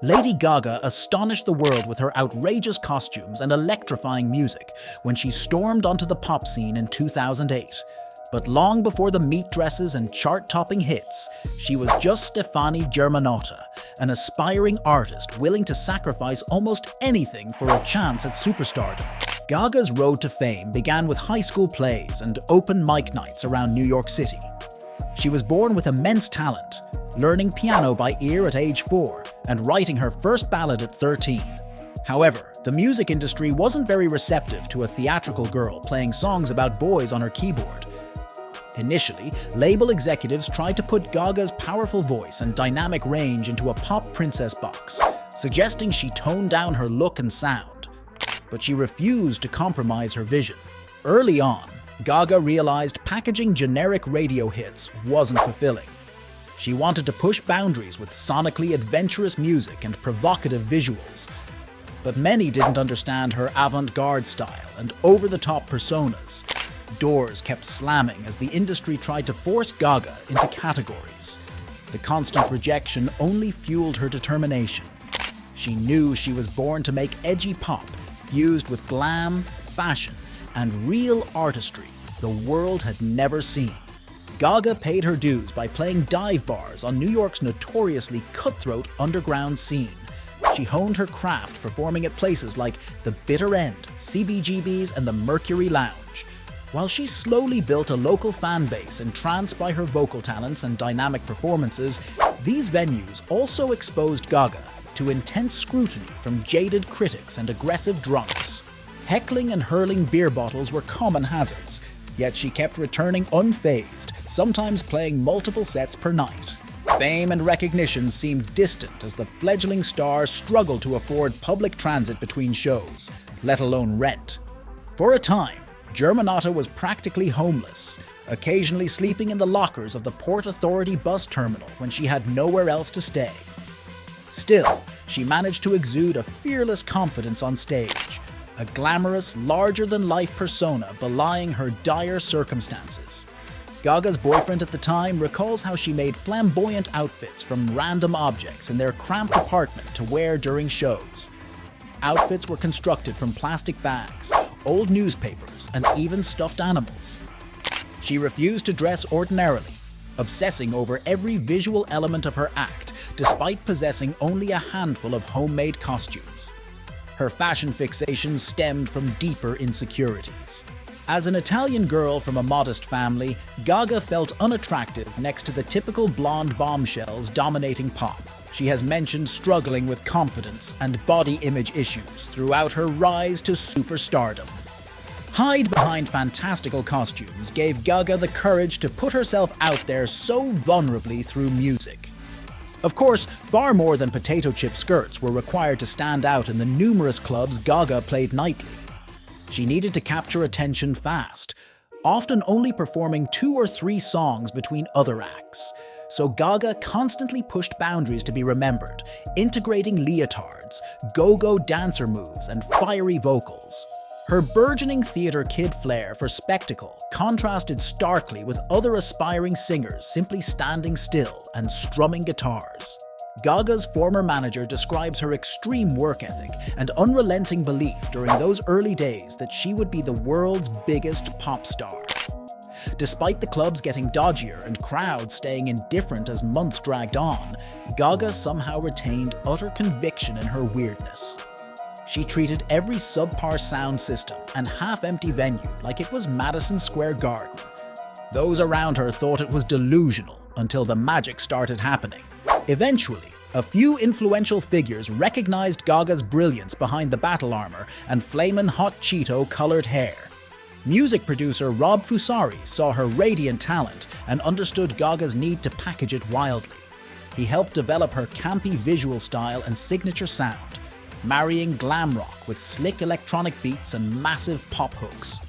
Lady Gaga astonished the world with her outrageous costumes and electrifying music when she stormed onto the pop scene in 2008. But long before the meat dresses and chart-topping hits, she was just Stefani Germanotta, an aspiring artist willing to sacrifice almost anything for a chance at superstardom. Gaga's road to fame began with high school plays and open mic nights around New York City. She was born with immense talent, learning piano by ear at age 4 and writing her first ballad at 13. However, the music industry wasn't very receptive to a theatrical girl playing songs about boys on her keyboard. Initially, label executives tried to put Gaga's powerful voice and dynamic range into a pop princess box, suggesting she tone down her look and sound. But she refused to compromise her vision. Early on, Gaga realized packaging generic radio hits wasn't fulfilling. She wanted to push boundaries with sonically adventurous music and provocative visuals. But many didn't understand her avant-garde style and over-the-top personas. Doors kept slamming as the industry tried to force Gaga into categories. The constant rejection only fueled her determination. She knew she was born to make edgy pop, fused with glam, fashion, and real artistry the world had never seen. Gaga paid her dues by playing dive bars on New York's notoriously cutthroat underground scene. She honed her craft performing at places like the Bitter End, CBGB's, and the Mercury Lounge. While she slowly built a local fan base entranced by her vocal talents and dynamic performances, these venues also exposed Gaga to intense scrutiny from jaded critics and aggressive drunks. Heckling and hurling beer bottles were common hazards, yet she kept returning unfazed, sometimes playing multiple sets per night. Fame and recognition seemed distant as the fledgling star struggled to afford public transit between shows, let alone rent. For a time, Germanotta was practically homeless, occasionally sleeping in the lockers of the Port Authority bus terminal when she had nowhere else to stay. Still, she managed to exude a fearless confidence on stage, a glamorous, larger-than-life persona belying her dire circumstances. Gaga's boyfriend at the time recalls how she made flamboyant outfits from random objects in their cramped apartment to wear during shows. Outfits were constructed from plastic bags, old newspapers, and even stuffed animals. She refused to dress ordinarily, obsessing over every visual element of her act, despite possessing only a handful of homemade costumes. Her fashion fixation stemmed from deeper insecurities. As an Italian girl from a modest family, Gaga felt unattractive next to the typical blonde bombshells dominating pop. She has mentioned struggling with confidence and body image issues throughout her rise to superstardom. Hide behind fantastical costumes gave Gaga the courage to put herself out there so vulnerably through music. Of course, far more than potato chip skirts were required to stand out in the numerous clubs Gaga played nightly. She needed to capture attention fast, often only performing 2 or 3 songs between other acts. So Gaga constantly pushed boundaries to be remembered, integrating leotards, go-go dancer moves, and fiery vocals. Her burgeoning theater kid flair for spectacle contrasted starkly with other aspiring singers simply standing still and strumming guitars. Gaga's former manager describes her extreme work ethic and unrelenting belief during those early days that she would be the world's biggest pop star. Despite the clubs getting dodgier and crowds staying indifferent as months dragged on, Gaga somehow retained utter conviction in her weirdness. She treated every subpar sound system and half-empty venue like it was Madison Square Garden. Those around her thought it was delusional until the magic started happening. Eventually, a few influential figures recognized Gaga's brilliance behind the battle armor and flamin' hot Cheeto-colored hair. Music producer Rob Fusari saw her radiant talent and understood Gaga's need to package it wildly. He helped develop her campy visual style and signature sound, marrying glam rock with slick electronic beats and massive pop hooks.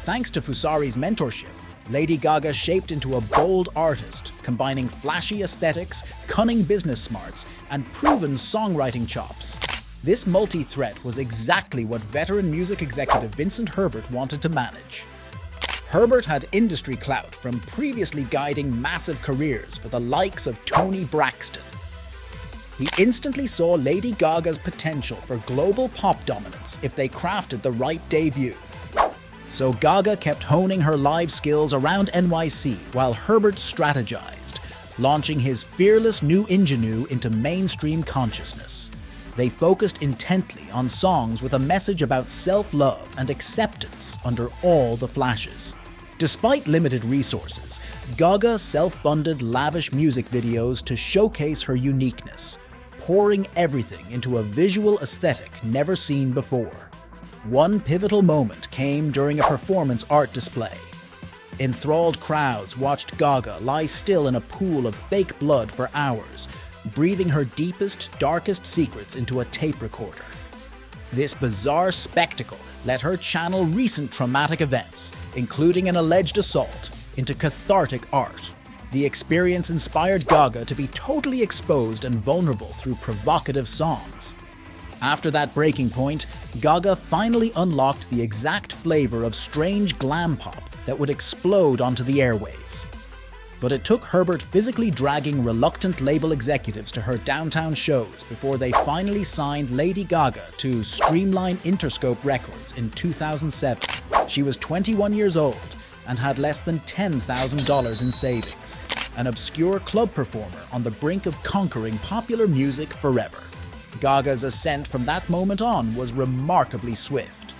Thanks to Fusari's mentorship, Lady Gaga shaped into a bold artist, combining flashy aesthetics, cunning business smarts, and proven songwriting chops. This multi-threat was exactly what veteran music executive Vincent Herbert wanted to manage. Herbert had industry clout from previously guiding massive careers for the likes of Toni Braxton. He instantly saw Lady Gaga's potential for global pop dominance if they crafted the right debut. So Gaga kept honing her live skills around NYC while Herbert strategized, launching his fearless new ingenue into mainstream consciousness. They focused intently on songs with a message about self-love and acceptance under all the flashes. Despite limited resources, Gaga self-funded lavish music videos to showcase her uniqueness, pouring everything into a visual aesthetic never seen before. One pivotal moment came during a performance art display. Enthralled crowds watched Gaga lie still in a pool of fake blood for hours, breathing her deepest, darkest secrets into a tape recorder. This bizarre spectacle let her channel recent traumatic events, including an alleged assault, into cathartic art. The experience inspired Gaga to be totally exposed and vulnerable through provocative songs. After that breaking point, Gaga finally unlocked the exact flavor of strange glam pop that would explode onto the airwaves. But it took Herbert physically dragging reluctant label executives to her downtown shows before they finally signed Lady Gaga to Streamline Interscope Records in 2007. She was 21 years old and had less than $10,000 in savings, an obscure club performer on the brink of conquering popular music forever. Gaga's ascent from that moment on was remarkably swift.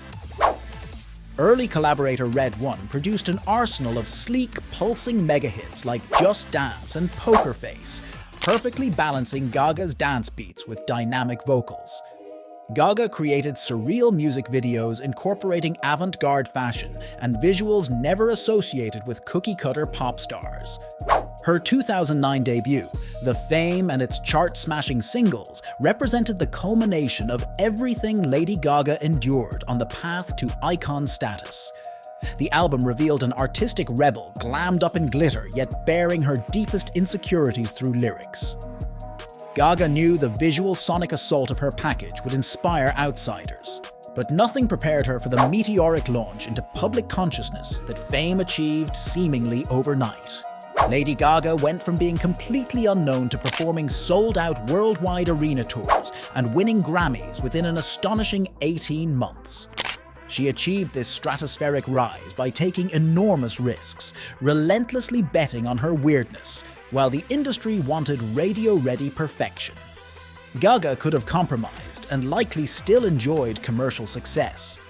Early collaborator Red One produced an arsenal of sleek, pulsing mega hits like Just Dance and Poker Face, perfectly balancing Gaga's dance beats with dynamic vocals. Gaga created surreal music videos incorporating avant-garde fashion and visuals never associated with cookie-cutter pop stars. Her 2009 debut, The Fame and its chart-smashing singles, represented the culmination of everything Lady Gaga endured on the path to icon status. The album revealed an artistic rebel glammed up in glitter yet bearing her deepest insecurities through lyrics. Gaga knew the visual sonic assault of her package would inspire outsiders, but nothing prepared her for the meteoric launch into public consciousness that Fame achieved seemingly overnight. Lady Gaga went from being completely unknown to performing sold-out worldwide arena tours and winning Grammys within an astonishing 18 months. She achieved this stratospheric rise by taking enormous risks, relentlessly betting on her weirdness, while the industry wanted radio-ready perfection. Gaga could have compromised and likely still enjoyed commercial success.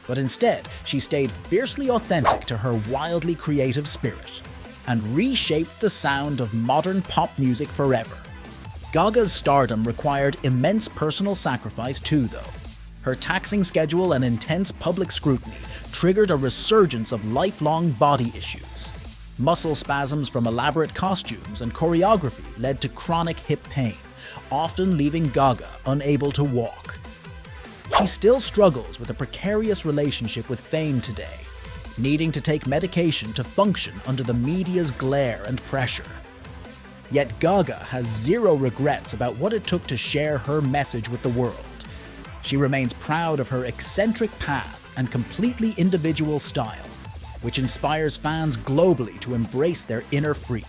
But instead, she stayed fiercely authentic to her wildly creative spirit and reshaped the sound of modern pop music forever. Gaga's stardom required immense personal sacrifice too, though. Her taxing schedule and intense public scrutiny triggered a resurgence of lifelong body issues. Muscle spasms from elaborate costumes and choreography led to chronic hip pain, often leaving Gaga unable to walk. She still struggles with a precarious relationship with Fame today, needing to take medication to function under the media's glare and pressure. Yet Gaga has zero regrets about what it took to share her message with the world. She remains proud of her eccentric path and completely individual style, which inspires fans globally to embrace their inner freak.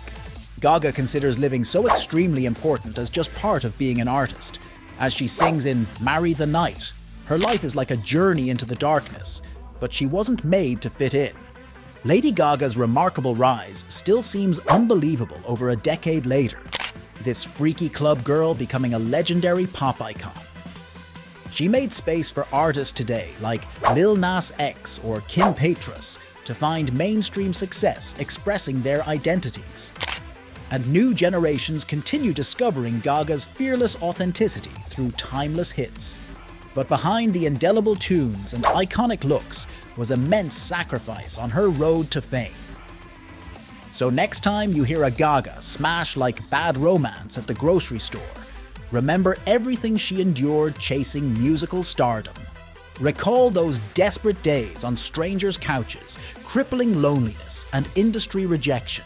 Gaga considers living so extremely important as just part of being an artist. As she sings in Marry the Night, her life is like a journey into the darkness, but she wasn't made to fit in. Lady Gaga's remarkable rise still seems unbelievable over a decade later, this freaky club girl becoming a legendary pop icon. She made space for artists today like Lil Nas X or Kim Petras to find mainstream success expressing their identities. And new generations continue discovering Gaga's fearless authenticity through timeless hits. But behind the indelible tunes and iconic looks was immense sacrifice on her road to fame. So next time you hear a Gaga smash like Bad Romance at the grocery store, remember everything she endured chasing musical stardom. Recall those desperate days on strangers' couches, crippling loneliness, and industry rejection.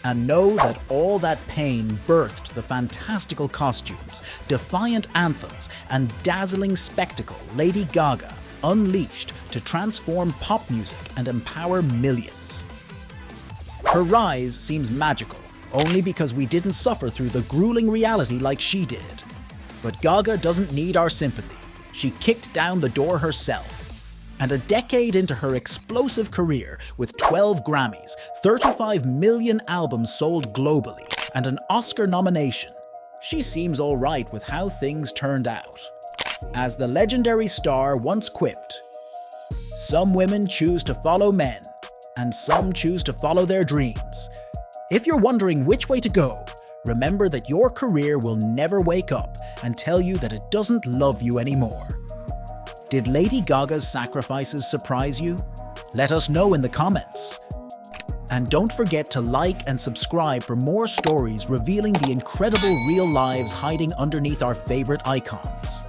And know that all that pain birthed the fantastical costumes, defiant anthems, and dazzling spectacle Lady Gaga unleashed to transform pop music and empower millions. Her rise seems magical only because we didn't suffer through the grueling reality like she did. But Gaga doesn't need our sympathy. She kicked down the door herself. And a decade into her explosive career, with 12 Grammys, 35 million albums sold globally, and an Oscar nomination, she seems alright with how things turned out. As the legendary star once quipped, "Some women choose to follow men, and some choose to follow their dreams. If you're wondering which way to go, remember that your career will never wake up and tell you that it doesn't love you anymore." Did Lady Gaga's sacrifices surprise you? Let us know in the comments. And don't forget to like and subscribe for more stories revealing the incredible real lives hiding underneath our favorite icons.